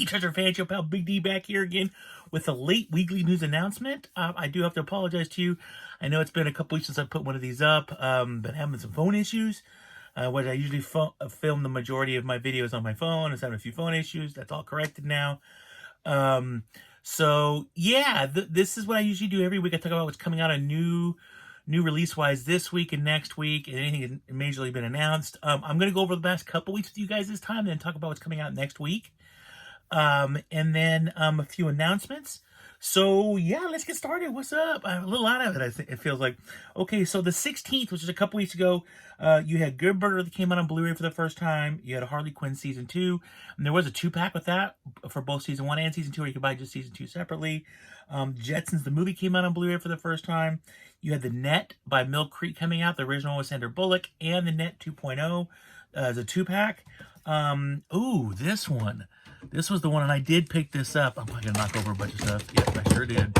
Treasure fan, your pal Big D back here again with a late weekly news announcement. I do have to apologize to you. I know it's been a couple weeks since I put one of these up. Been having some phone issues. What I usually film the majority of my videos on my phone. It's having a few phone issues. That's all corrected now. So yeah, this is what I usually do every week. I talk about what's coming out, a new release wise this week and next week, and anything that's majorly been announced. I'm going to go over the last couple weeks with you guys this time, and then talk about what's coming out next week. And then a few announcements. So yeah, let's get started. What's up? I'm a little out of it, I think it feels like. Okay, so the 16th, which is a couple weeks ago, you had Good Burger that came out on Blu-ray for the first time. You had Harley Quinn Season 2. And there was a 2-pack with that for both Season 1 and Season 2, or you could buy just Season 2 separately. Jetsons, the movie, came out on Blu-ray for the first time. You had The Net by Mill Creek coming out. The original was Sandra Bullock, and The Net 2.0 as a 2-pack. Ooh, this one. This was the one, and I did pick this up. I'm probably going to knock over a bunch of stuff. Yep, I sure did.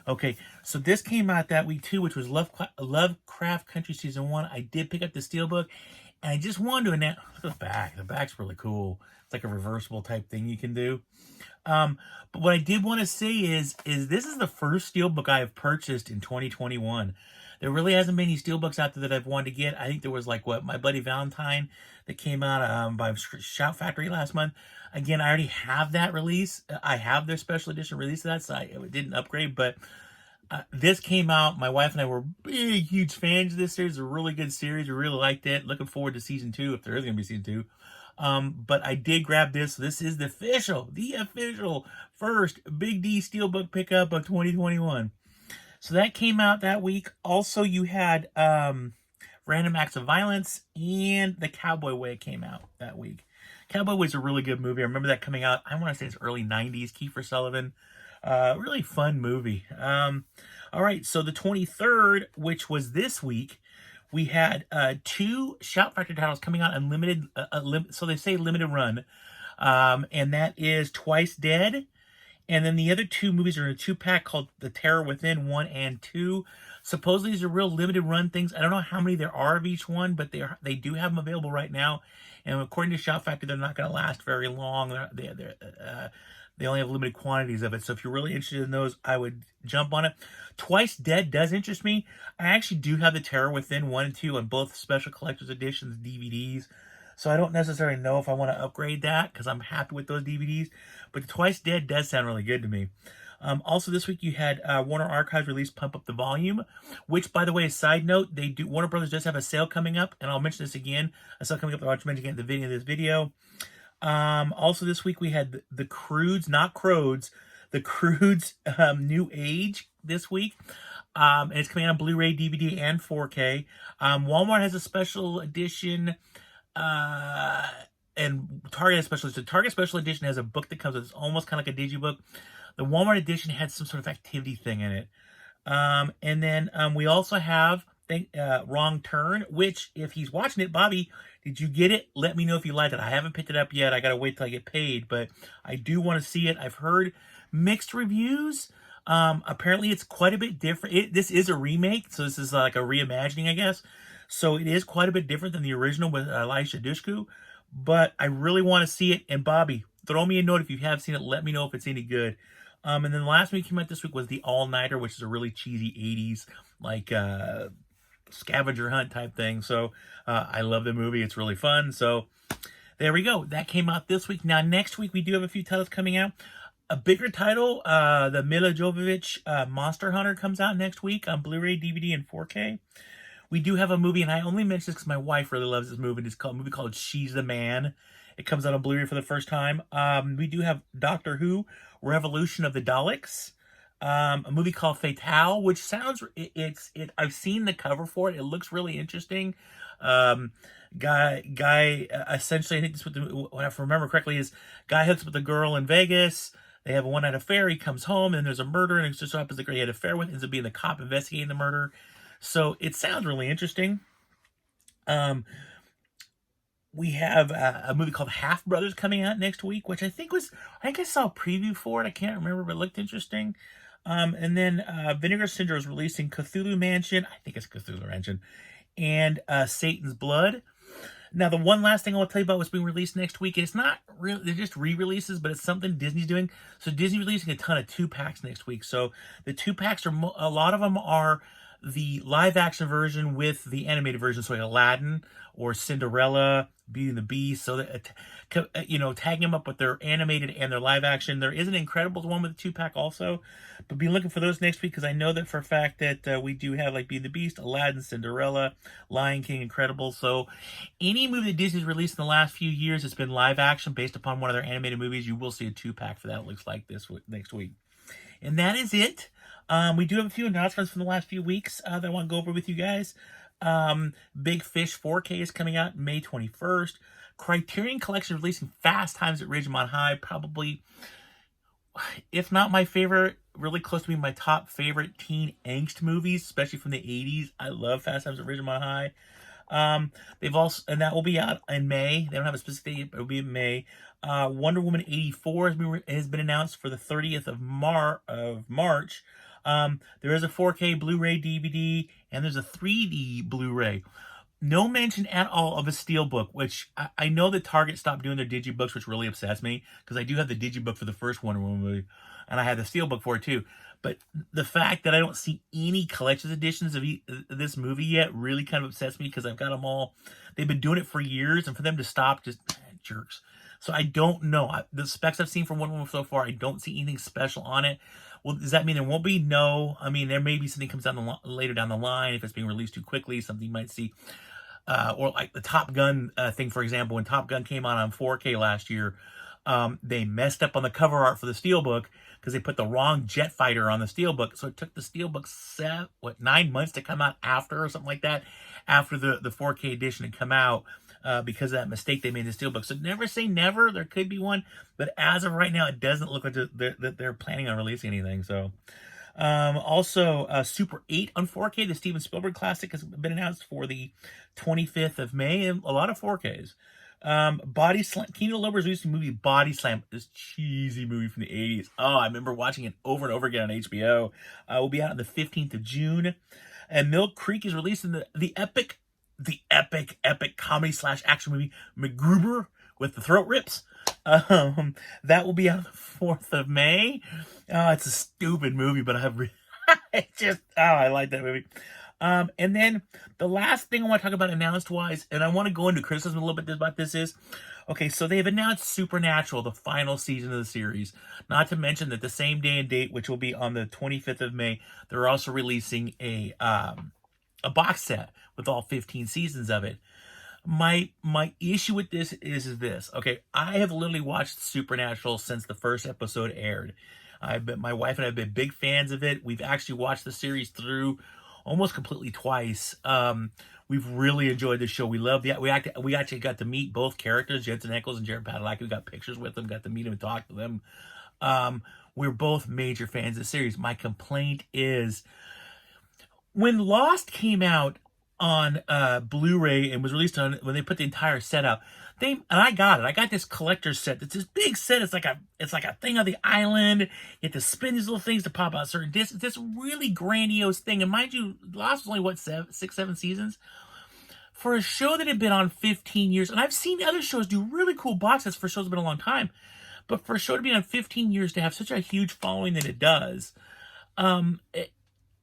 Okay, so this came out that week, too, which was Lovecraft Country Season 1. I did pick up the Steelbook, and I just wanted to announce... Look at the back. The back's really cool. It's like a reversible type thing you can do. But what I did want to say is this is the first Steelbook I have purchased in 2021. There really hasn't been any Steelbooks out there that I've wanted to get. I think there was like, My Bloody Valentine that came out by Shout Factory last month. Again, I already have that release. I have their special edition release of that, so I didn't upgrade. But this came out. My wife and I were big, huge fans of this series. It's a really good series. We really liked it. Looking forward to Season 2, if there is going to be Season 2. But I did grab this. So this is the official first Big D Steelbook pickup of 2021. So that came out that week. Also, you had Random Acts of Violence and The Cowboy Way came out that week. Cowboy Way is a really good movie. I remember that coming out, I want to say it's early 90s. Kiefer Sutherland. Really fun movie. All right, so the 23rd, which was this week, we had 2 Shout Factory titles coming out on limited, so they say limited run. And that is Twice Dead. And then the other 2 movies are in a 2-pack called The Terror Within 1 and 2. Supposedly these are real limited run things. I don't know how many there are of each one, but they do have them available right now. And according to Shout Factory, they're not going to last very long. They only have limited quantities of it. So if you're really interested in those, I would jump on it. Twice Dead does interest me. I actually do have The Terror Within 1 and 2 on both special collector's editions DVDs. So I don't necessarily know if I want to upgrade that because I'm happy with those DVDs. But the Twice Dead does sound really good to me. Also this week you had Warner Archives release Pump Up the Volume, which, by the way, a side note, Warner Brothers does have a sale coming up, and I'll mention this again. A sale coming up that I'll mention again at the beginning of this video. Also this week we had the Croods, not Crows, the Croods New Age this week. And it's coming out on Blu-ray, DVD, and 4K. Walmart has a special edition, and Target has a special edition. Target special edition has a book that comes with, it's almost kind of like a digibook. The Walmart edition had some sort of activity thing in it. And then we also have Wrong Turn, which, if he's watching it, Bobby, did you get it? Let me know if you like it. I haven't picked it up yet. I got to wait till I get paid, but I do want to see it. I've heard mixed reviews. Apparently it's quite a bit different. This is a remake, so this is like a reimagining, I guess. So it is quite a bit different than the original with Elisha Dushku, but I really want to see it. And Bobby, throw me a note if you have seen it. Let me know if it's any good. And then the last week came out this week was The All-Nighter, which is a really cheesy 80s, like, scavenger hunt type thing. So I love the movie. It's really fun. So there we go. That came out this week. Now, next week, we do have a few titles coming out. A bigger title, the Mila Jovovich Monster Hunter comes out next week on Blu-ray, DVD, and 4K. We do have a movie, and I only mention this because my wife really loves this movie. It's a movie called She's the Man. It comes out on Blu-ray for the first time. We do have Doctor Who, Revolution of the Daleks. A movie called Fatale, which sounds, I've seen the cover for it. It looks really interesting. Guy, essentially, I think this what I remember correctly is, guy hooks up with a girl in Vegas. They have a one-night affair. He comes home, and there's a murder, and it just so happens the girl he had an affair with ends up being the cop investigating the murder. So it sounds really interesting. We have a movie called Half Brothers coming out next week, which I think I saw a preview for it. I can't remember, but it looked interesting. And then Vinegar Syndrome is releasing Cthulhu Mansion. I think it's Cthulhu Mansion. And Satan's Blood. Now, the one last thing I'll tell you about what's being released next week, it's not really, they're just re-releases, but it's something Disney's doing. So Disney's releasing a ton of 2-packs next week. So the 2-packs are, a lot of them are the live action version with the animated version. So like Aladdin or Cinderella, Beauty and the Beast. So that, tagging them up with their animated and their live action. There is an Incredibles one with a 2-pack also, but be looking for those next week, because I know that for a fact that we do have like Beauty and the Beast, Aladdin, Cinderella, Lion King, Incredibles. So any movie that Disney's released in the last few years that's been live action based upon one of their animated movies, you will see a 2-pack for that. It looks like this next week. And that is it. We do have a few announcements from the last few weeks that I want to go over with you guys. Big Fish 4K is coming out May 21st. Criterion Collection releasing Fast Times at Ridgemont High. Probably, if not my favorite, really close to being my top favorite teen angst movies, especially from the 80s. I love Fast Times at Ridgemont High. They've also, and that will be out in May. They don't have a specific date, but it'll be in May. Wonder Woman 84 has been announced for the 30th of March. There is a 4K Blu-ray DVD, and there's a 3D Blu-ray. No mention at all of a Steelbook, which I know that Target stopped doing their Digibooks, which really upsets me, because I do have the Digibook for the first Wonder Woman movie, and I had the Steelbook for it too. But the fact that I don't see any collector's editions of this movie yet really kind of upsets me, because I've got them all. They've been doing it for years, and for them to stop, just jerks. So I don't know. The specs I've seen from Wonder Woman so far, I don't see anything special on it. Well, does that mean there won't be? No. I mean, there may be something comes down later down the line if it's being released too quickly. Something you might see. Or like the Top Gun thing, for example. When Top Gun came out on 4K last year, they messed up on the cover art for the Steelbook because they put the wrong jet fighter on the Steelbook. So it took the Steelbook 9 months to come out after, or something like that, after the 4K edition had come out, because of that mistake they made in the Steelbook. So never say never. There could be one, but as of right now, it doesn't look like they're planning on releasing anything. So also Super 8 on 4K, the Steven Spielberg classic, has been announced for the 25th of May, and a lot of 4Ks. Body Slam, Kino Lorber's releasing movie Body Slam, this cheesy movie from the 80s. Oh, I remember watching it over and over again on HBO. Will be out on the 15th of June. And Mill Creek is releasing the epic comedy / action movie MacGruber with the throat rips. That will be out on the 4th of May. It's a stupid movie, but I like that movie. And then the last thing I want to talk about announced wise, and I want to go into criticism a little bit about this, is, okay, so they've announced Supernatural, the final season of the series. Not to mention that the same day and date, which will be on the 25th of May, they're also releasing a box set with all 15 seasons of it. My issue with this is this. Okay, I have literally watched Supernatural since the first episode aired. My wife and I have been big fans of it. We've actually watched the series through almost completely twice. We've really enjoyed the show. We love we actually got to meet both characters, Jensen Ackles and Jared Padalecki. We got pictures with them, got to meet them and talk to them. We're both major fans of the series. My complaint is, when Lost came out on Blu-ray and was released when they put the entire set out, and I got it. I got this collector's set. It's this big set. It's like a thing on the island. You have to spin these little things to pop out certain discs. It's this really grandiose thing. And mind you, Lost was only 6, 7 seasons. For a show that had been on 15 years, and I've seen other shows do really cool box sets for shows that have been a long time, but for a show to be on 15 years to have such a huge following that it does,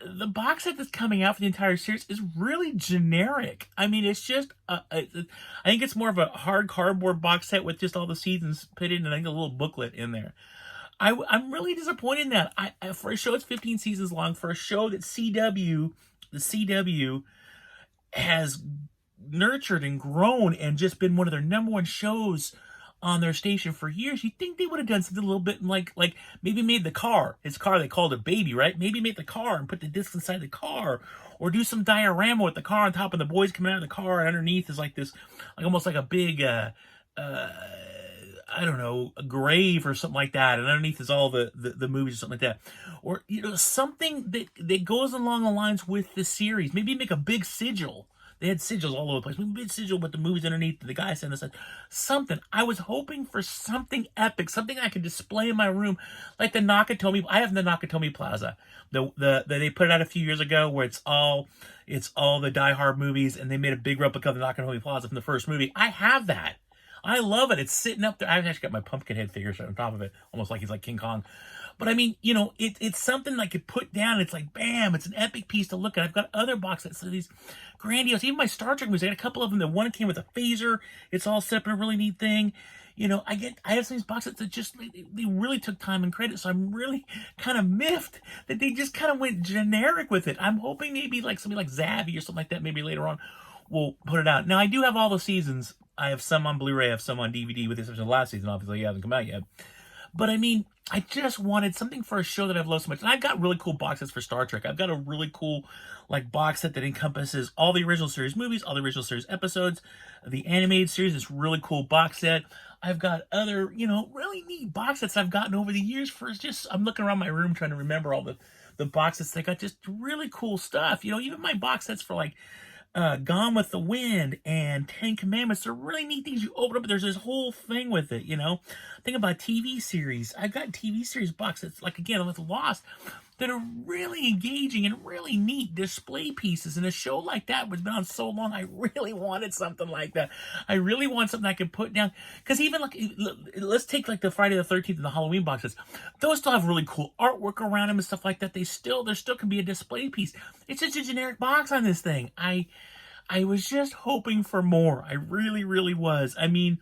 the box set that's coming out for the entire series is really generic. I mean, it's just, I think it's more of a hard cardboard box set with just all the seasons put in, and I think a little booklet in there. I'm really disappointed in that. For a show that's 15 seasons long, for a show that the CW has nurtured and grown and just been one of their number one shows on their station for years, you'd think they would have done something a little bit like maybe made his car, they called it Baby, right? Maybe make the car and put the disc inside the car, or do some diorama with the car on top, and the boys coming out of the car, and underneath is like this, like almost like a big, I don't know, a grave or something like that, and underneath is all the movies or something like that. Or, something that goes along the lines with the series. Maybe make a big sigil They had sigils all over the place. We big sigil with the movies underneath. The guy said, something. I was hoping for something epic, something I could display in my room, like the Nakatomi. I have the Nakatomi Plaza. They put it out a few years ago where it's all the Die Hard movies, and they made a big replica of the Nakatomi Plaza from the first movie. I have that. I love it. It's sitting up there. I've actually got my Pumpkinhead figure on top of it, almost like he's like King Kong. But I mean, you know, it's something I could put down. It's like, bam, it's an epic piece to look at. I've got other box sets of these grandiose, even my Star Trek movies. I got a couple of them. The one came with a phaser. It's all separate, a really neat thing. You know, I have some of these box sets that just, they really took time and credit. So I'm really kind of miffed that they just kind of went generic with it. I'm hoping maybe like somebody like Zavi or something like that, maybe later on, will put it out. Now, I do have all the seasons. I have some on Blu-ray, I have some on DVD, with the exception of the last season. Obviously, it hasn't come out yet. But I mean, I just wanted something for a show that I've loved so much. And I've got really cool box sets for Star Trek. I've got a really cool like box set that encompasses all the original series movies, all the original series episodes, the animated series. This really cool box set. I've got other, you know, really neat box sets I've gotten over the years for just, I'm looking around my room trying to remember all the box sets. They got just really cool stuff. You know, even my box sets for like Gone with the Wind and Ten Commandments. They're really neat things. You open up, there's this whole thing with it, you know. Think about TV series. I've got TV series box sets, like again, with Lost, that are really engaging and really neat display pieces. And a show like that was been on so long, I really wanted something like that. I really want something I could put down. Because even like, let's take like the Friday the 13th and the Halloween boxes. Those still have really cool artwork around them and stuff like that. There still can be a display piece. It's just a generic box on this thing. I was just hoping for more. I really, really was. I mean,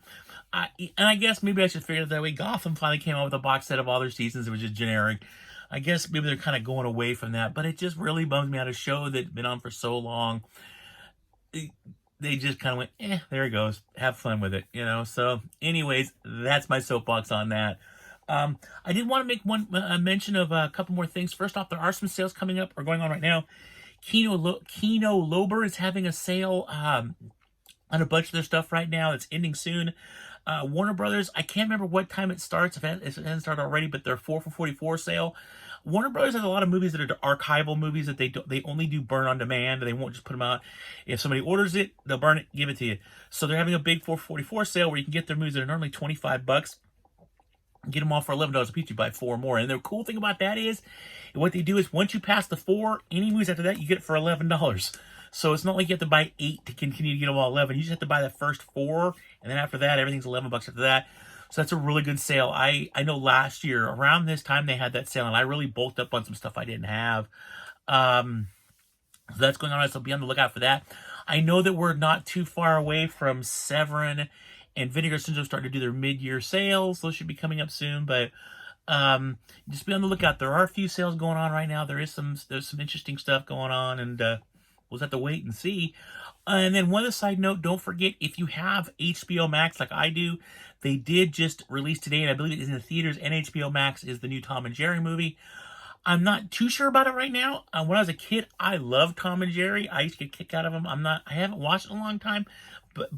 I guess maybe I should figure it that way. Gotham finally came out with a box set of all their seasons. It was just generic. I guess maybe they're kind of going away from that, but it just really bums me out. A show that's been on for so long, they just kind of went, there it goes. Have fun with it, you know? So anyways, that's my soapbox on that. I did want to make a mention of a couple more things. First off, there are some sales coming up or going on right now. Kino Lorber is having a sale on a bunch of their stuff right now. It's ending soon. Warner Brothers, I can't remember what time it starts, if it hasn't started already, but their 4 for $44 sale. Warner Brothers has a lot of movies that are archival movies that they only do burn on demand. They won't just put them out. If somebody orders it, they'll burn it, give it to you. So they're having a big 4 for $44 sale where you can get their movies that are normally $25. Get them all for $11 a piece. You buy 4 more. And the cool thing about that is, what they do is once you pass the 4, any movies after that, you get it for $11. So it's not like you have to buy 8 to continue to get them all 11. You just have to buy the first 4, and then after that, everything's $11 after that. So that's a really good sale. I know last year, around this time, they had that sale, and I really bulked up on some stuff I didn't have. So that's going on, so be on the lookout for that. I know that we're not too far away from Severin and Vinegar Syndrome starting to do their mid-year sales. Those should be coming up soon, but just be on the lookout. There are a few sales going on right now. There's some interesting stuff going on, and we'll just have to wait and see. And then one other side note, don't forget, if you have HBO Max like I do, they did just release today, and I believe it is in the theaters, and HBO Max is the new Tom and Jerry movie. I'm not too sure about it right now. When I was a kid, I loved Tom and Jerry. I used to get a kick out of them. I haven't watched it in a long time,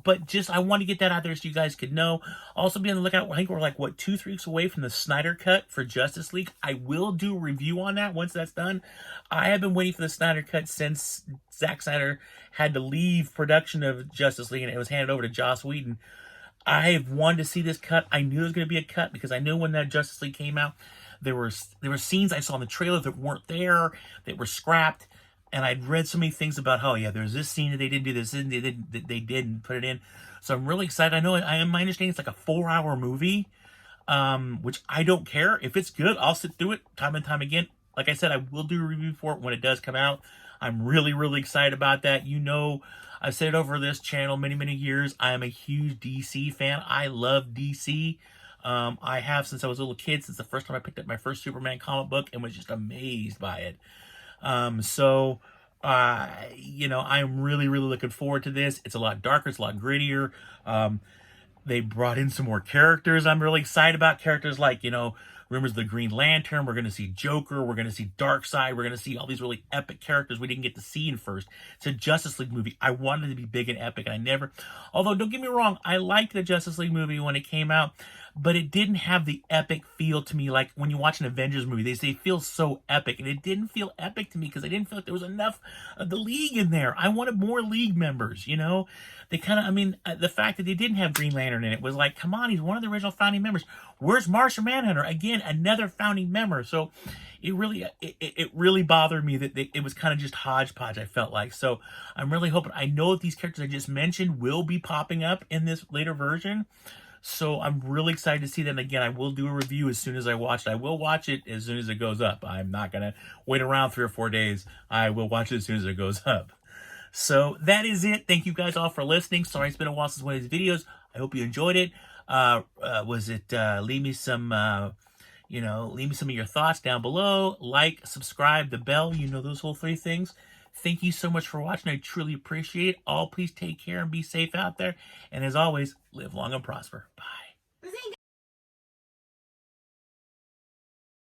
but just I want to get that out there so you guys could know. Also be on the lookout. I think we're like 2-3 weeks away from the Snyder Cut for Justice League. I will do a review on that once that's done. I have been waiting for the Snyder Cut since Zack Snyder had to leave production of Justice League and it was handed over to Joss Whedon. I've wanted to see this cut. I knew there was going to be a cut because I knew when that Justice League came out, there were scenes I saw in the trailer that weren't there, that were scrapped, and I'd read so many things about, oh yeah, there's this scene that they didn't do, this scene they didn't put it in. So I'm really excited. I know my understanding it's like a 4-hour movie, which I don't care. If it's good, I'll sit through it time and time again. Like I said, I will do a review for it when it does come out. I'm really, really excited about that. You know, I've said it over this channel many, many years. I am a huge DC fan. I love DC. I have since I was a little kid, since the first time I picked up my first Superman comic book and was just amazed by it. You know, I'm really, really looking forward to this. It's a lot darker. It's a lot grittier. They brought in some more characters. I'm really excited about characters like, you know, rumors of the Green Lantern. We're going to see Joker. We're going to see Darkseid. We're going to see all these really epic characters we didn't get to see in first. It's a Justice League movie. I wanted it to be big and epic, and although don't get me wrong, I liked the Justice League movie when it came out. but it didn't have the epic feel to me. Like when you watch an Avengers movie, they feel so epic, and it didn't feel epic to me because I didn't feel like there was enough of the League in there. I wanted more League members, you know. They kind of, I mean, the fact that they didn't have Green Lantern in it was like, come on, he's one of the original founding members. Where's Martian Manhunter? Again, another founding member. So it really bothered me that it was kind of just hodgepodge, I felt like. So I'm really hoping, I know that these characters I just mentioned will be popping up in this later version. So I'm really excited to see that. And again, I will do a review as soon as I watch it. I will watch it as soon as it goes up. I'm not going to wait around 3 or 4 days. I will watch it as soon as it goes up. So that is it. Thank you guys all for listening. Sorry it's been a while since one of these videos. I hope you enjoyed it. Leave me some, leave me some of your thoughts down below. Like, subscribe, the bell, those whole 3 things. Thank you so much for watching. I truly appreciate it. All please take care and be safe out there. And as always, live long and prosper. Bye.